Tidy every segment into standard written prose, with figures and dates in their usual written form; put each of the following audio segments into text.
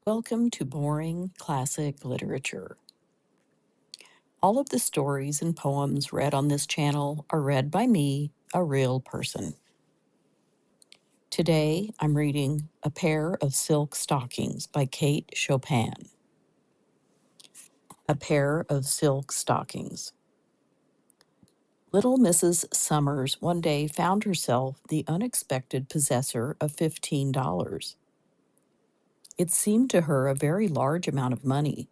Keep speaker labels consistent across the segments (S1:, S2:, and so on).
S1: Welcome to Boring Classic Literature. All of the stories and poems read on this channel are read by me, a real person. Today, I'm reading A Pair of Silk Stockings by Kate Chopin. A Pair of Silk Stockings. Little Mrs. Sommers one day found herself the unexpected possessor of $15. It seemed to her a very large amount of money,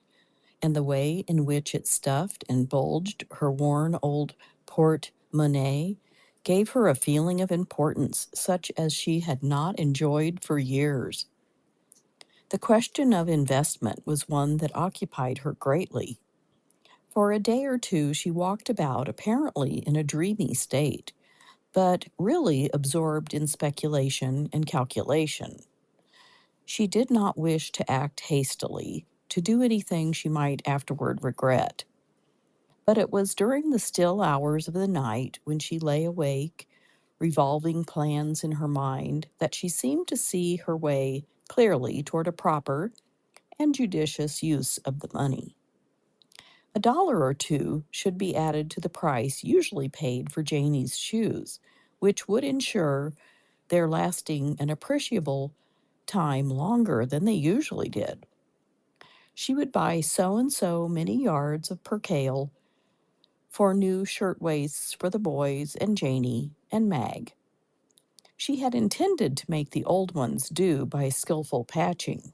S1: and the way in which it stuffed and bulged her worn old porte-monnaie gave her a feeling of importance such as she had not enjoyed for years. The question of investment was one that occupied her greatly. For a day or two she walked about apparently in a dreamy state, but really absorbed in speculation and calculation. She did not wish to act hastily, to do anything she might afterward regret. But it was during the still hours of the night, when she lay awake, revolving plans in her mind, that she seemed to see her way clearly toward a proper and judicious use of the money. A dollar or two should be added to the price usually paid for Janie's shoes, which would ensure their lasting an appreciable time longer than they usually did. She would buy so and so many yards of percale for new shirtwaists for the boys and Janie and Mag. She had intended to make the old ones do by skillful patching.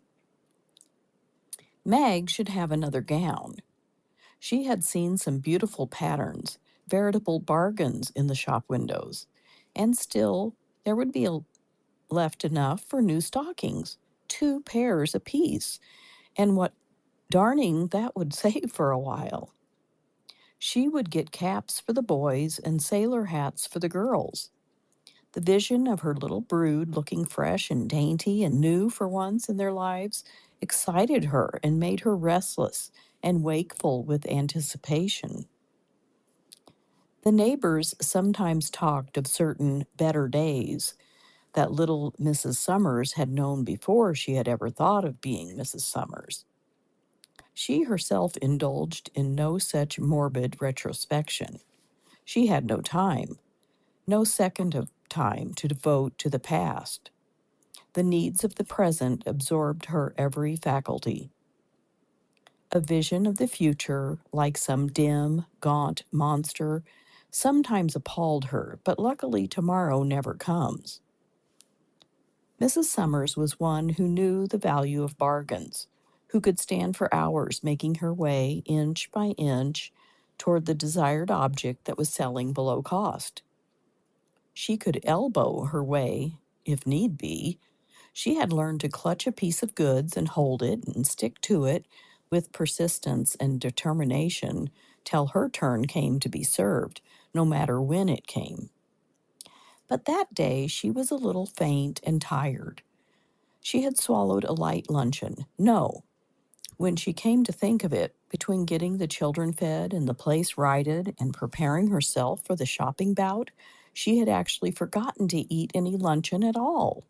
S1: Mag should have another gown. She had seen some beautiful patterns, veritable bargains in the shop windows, and still there would be left enough for new stockings, 2 pairs apiece, and what darning that would save for a while. She would get caps for the boys and sailor hats for the girls. The vision of her little brood looking fresh and dainty and new for once in their lives excited her and made her restless and wakeful with anticipation. The neighbors sometimes talked of certain better days that little Mrs. Sommers had known before she had ever thought of being Mrs. Sommers. She herself indulged in no such morbid retrospection. She had no time, no second of time to devote to the past. The needs of the present absorbed her every faculty. A vision of the future, like some dim, gaunt monster, sometimes appalled her, but luckily tomorrow never comes. Mrs. Sommers was one who knew the value of bargains, who could stand for hours making her way, inch by inch, toward the desired object that was selling below cost. She could elbow her way, if need be. She had learned to clutch a piece of goods and hold it and stick to it with persistence and determination till her turn came to be served, no matter when it came. But that day she was a little faint and tired. She had swallowed a light luncheon. No, when she came to think of it, between getting the children fed and the place righted and preparing herself for the shopping bout, she had actually forgotten to eat any luncheon at all.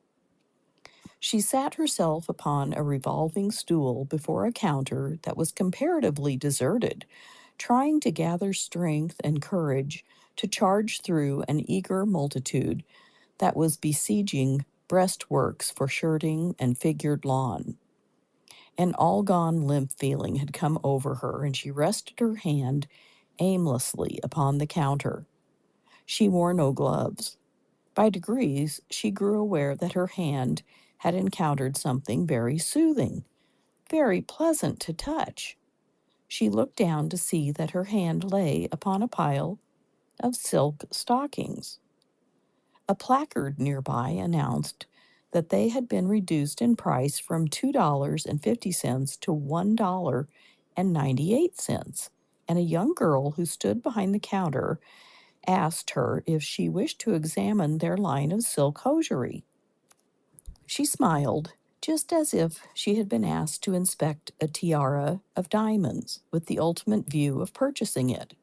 S1: She sat herself upon a revolving stool before a counter that was comparatively deserted, trying to gather strength and courage to charge through an eager multitude that was besieging breastworks for shirting and figured lawn. An all-gone limp feeling had come over her, and she rested her hand aimlessly upon the counter. She wore no gloves. By degrees, she grew aware that her hand had encountered something very soothing, very pleasant to touch. She looked down to see that her hand lay upon a pile of silk stockings. A placard nearby announced that they had been reduced in price from $2.50 to $1.98, and a young girl who stood behind the counter asked her if she wished to examine their line of silk hosiery. She smiled, just as if she had been asked to inspect a tiara of diamonds with the ultimate view of purchasing it.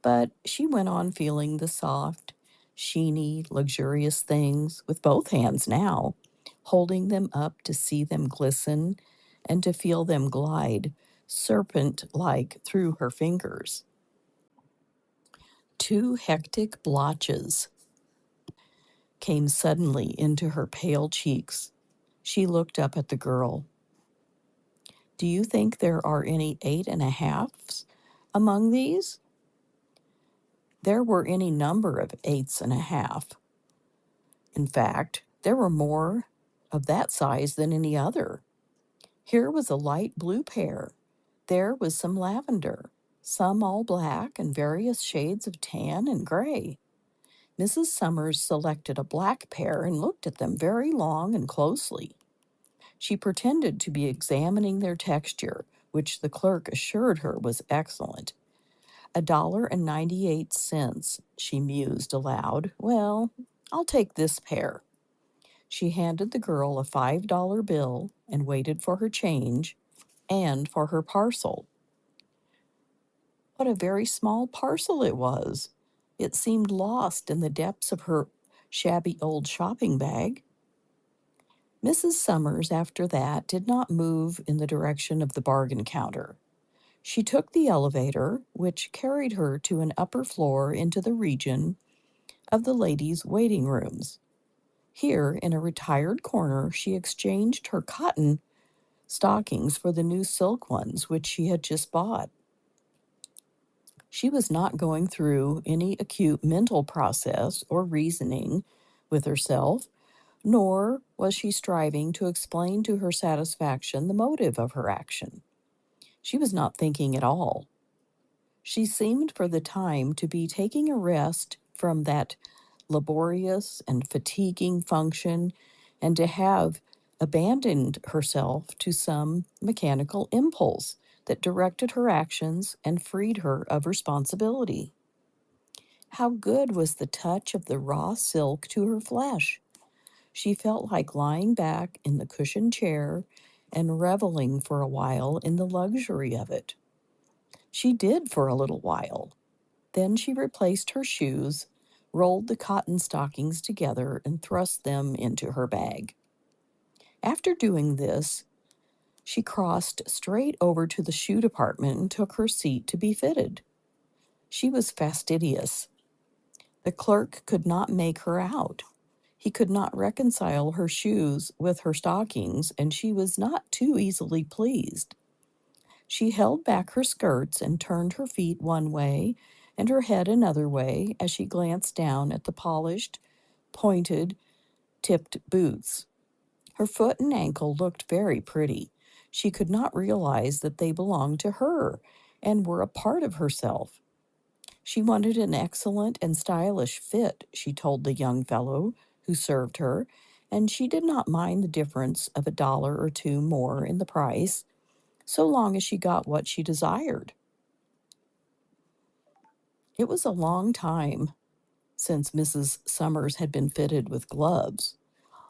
S1: But she went on feeling the soft, sheeny, luxurious things with both hands now, holding them up to see them glisten and to feel them glide, serpent-like, through her fingers. Two hectic blotches came suddenly into her pale cheeks. She looked up at the girl. "Do you think there are any 8.5s among these?" There were any number of 8s.5. In fact, there were more of that size than any other. Here was a light blue pair. There was some lavender, some all black, and various shades of tan and gray. Mrs. Sommers selected a black pair and looked at them very long and closely. She pretended to be examining their texture, which the clerk assured her was excellent. $1.98, she mused aloud. "Well, I'll take this pair." She handed the girl a $5 bill and waited for her change and for her parcel. What a very small parcel it was! It seemed lost in the depths of her shabby old shopping bag. Mrs. Sommers, after that, did not move in the direction of the bargain counter. She took the elevator, which carried her to an upper floor into the region of the ladies' waiting rooms. Here, in a retired corner, she exchanged her cotton stockings for the new silk ones which she had just bought. She was not going through any acute mental process or reasoning with herself, nor was she striving to explain to her satisfaction the motive of her action. She was not thinking at all. She seemed for the time to be taking a rest from that laborious and fatiguing function, and to have abandoned herself to some mechanical impulse that directed her actions and freed her of responsibility. How good was the touch of the raw silk to her flesh! She felt like lying back in the cushioned chair and reveling for a while in the luxury of it. She did for a little while. Then she replaced her shoes, rolled the cotton stockings together, and thrust them into her bag. After doing this, she crossed straight over to the shoe department and took her seat to be fitted. She was fastidious. The clerk could not make her out. He could not reconcile her shoes with her stockings, and she was not too easily pleased. She held back her skirts and turned her feet one way and her head another way as she glanced down at the polished, pointed, tipped boots. Her foot and ankle looked very pretty. She could not realize that they belonged to her and were a part of herself. She wanted an excellent and stylish fit, she told the young fellow who served her, and she did not mind the difference of $1 or $2 more in the price, so long as she got what she desired. It was a long time since Mrs. Sommers had been fitted with gloves.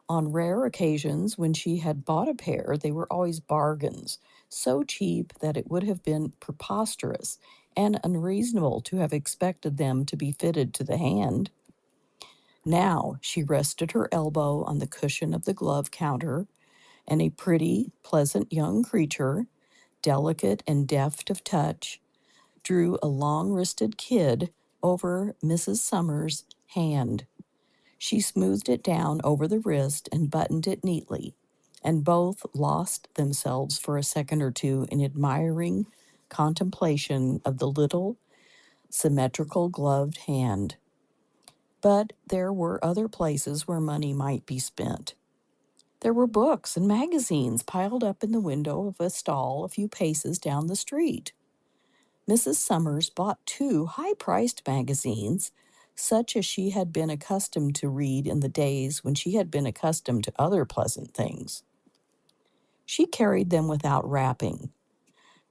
S1: On rare occasions when she had bought a pair, they were always bargains, so cheap that it would have been preposterous and unreasonable to have expected them to be fitted to the hand. Now she rested her elbow on the cushion of the glove counter, and a pretty, pleasant young creature, delicate and deft of touch, drew a long-wristed kid over Mrs. Sommers' hand. She smoothed it down over the wrist and buttoned it neatly, and both lost themselves for a second or two in admiring contemplation of the little, symmetrical gloved hand. But there were other places where money might be spent. There were books and magazines piled up in the window of a stall a few paces down the street. Mrs. Sommers bought 2 high-priced magazines, such as she had been accustomed to read in the days when she had been accustomed to other pleasant things. She carried them without wrapping.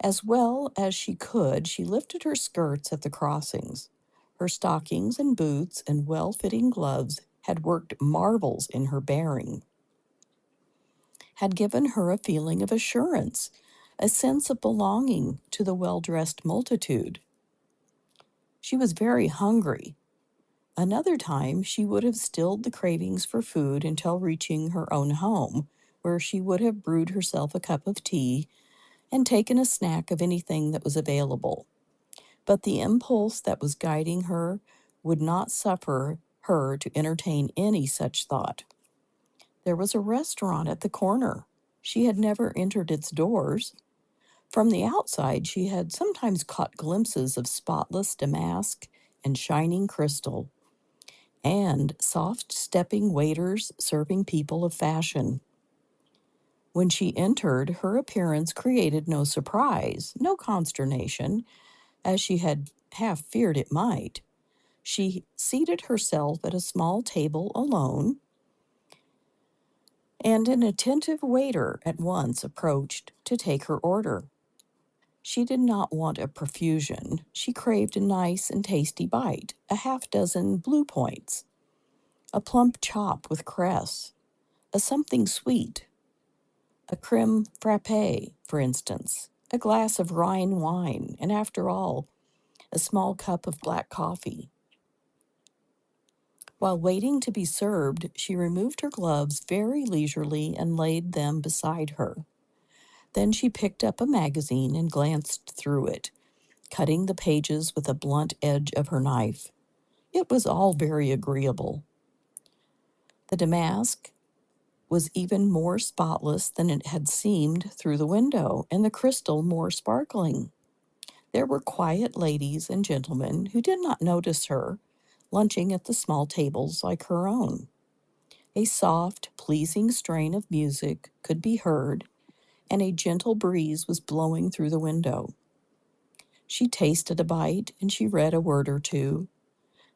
S1: As well as she could, she lifted her skirts at the crossings. Her stockings and boots and well-fitting gloves had worked marvels in her bearing, had given her a feeling of assurance, a sense of belonging to the well-dressed multitude. She was very hungry. Another time she would have stilled the cravings for food until reaching her own home, where she would have brewed herself a cup of tea and taken a snack of anything that was available. But the impulse that was guiding her would not suffer her to entertain any such thought. There was a restaurant at the corner. She had never entered its doors. From the outside, she had sometimes caught glimpses of spotless damask and shining crystal, and soft-stepping waiters serving people of fashion. When she entered, her appearance created no surprise, no consternation, as she had half feared it might. She seated herself at a small table alone, and an attentive waiter at once approached to take her order. She did not want a profusion. She craved a nice and tasty bite, a half-dozen blue points, a plump chop with cress, a something sweet, a creme frappé, for instance, a glass of Rhine wine, and after all, a small cup of black coffee. While waiting to be served, she removed her gloves very leisurely and laid them beside her. Then she picked up a magazine and glanced through it, cutting the pages with the blunt edge of her knife. It was all very agreeable. The damask was even more spotless than it had seemed through the window, and the crystal more sparkling. There were quiet ladies and gentlemen who did not notice her, lunching at the small tables like her own. A soft, pleasing strain of music could be heard, and a gentle breeze was blowing through the window. She tasted a bite, and she read a word or two,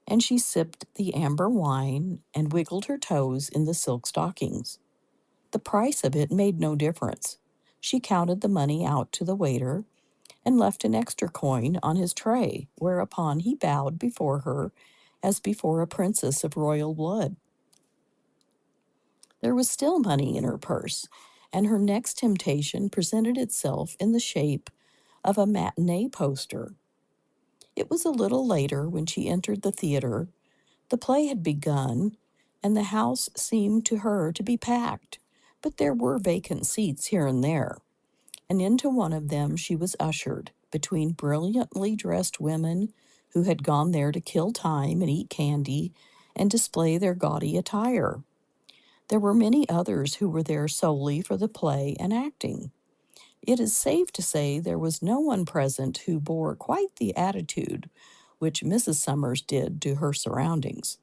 S1: and she sipped the amber wine and wiggled her toes in the silk stockings. The price of it made no difference. She counted the money out to the waiter and left an extra coin on his tray, whereupon he bowed before her as before a princess of royal blood. There was still money in her purse, and her next temptation presented itself in the shape of a matinee poster. It was a little later when she entered the theater. The play had begun, and the house seemed to her to be packed, but there were vacant seats here and there, and into one of them she was ushered, between brilliantly dressed women who had gone there to kill time and eat candy and display their gaudy attire. There were many others who were there solely for the play and acting. It is safe to say there was no one present who bore quite the attitude which Mrs. Sommers did to her surroundings.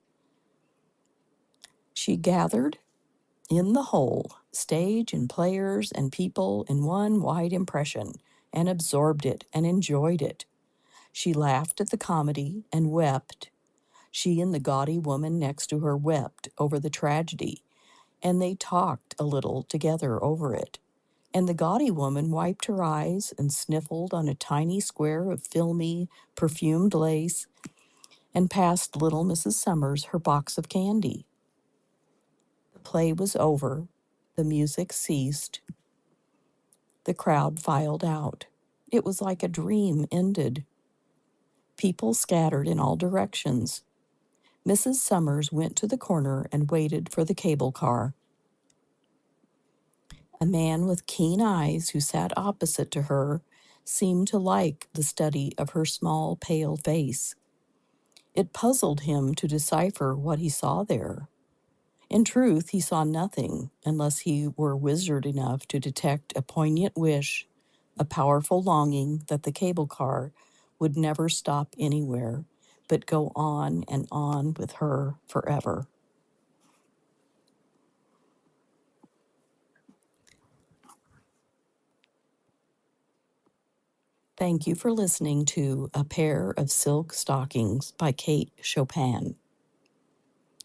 S1: She gathered in the whole, stage and players and people, in one wide impression, and absorbed it and enjoyed it. She laughed at the comedy and wept. She and the gaudy woman next to her wept over the tragedy, and they talked a little together over it. And the gaudy woman wiped her eyes and sniffled on a tiny square of filmy, perfumed lace, and passed little Mrs. Sommers her box of candy. The play was over. The music ceased. The crowd filed out. It was like a dream ended. People scattered in all directions. Mrs. Sommers went to the corner and waited for the cable car. A man with keen eyes who sat opposite to her seemed to like the study of her small, pale face. It puzzled him to decipher what he saw there. In truth, he saw nothing unless he were wizard enough to detect a poignant wish, a powerful longing that the cable car would never stop anywhere, but go on and on with her forever. Thank you for listening to A Pair of Silk Stockings by Kate Chopin.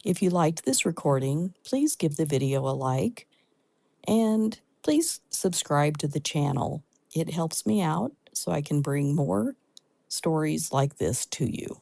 S1: If you liked this recording, please give the video a like, and please subscribe to the channel. It helps me out so I can bring more stories like this to you.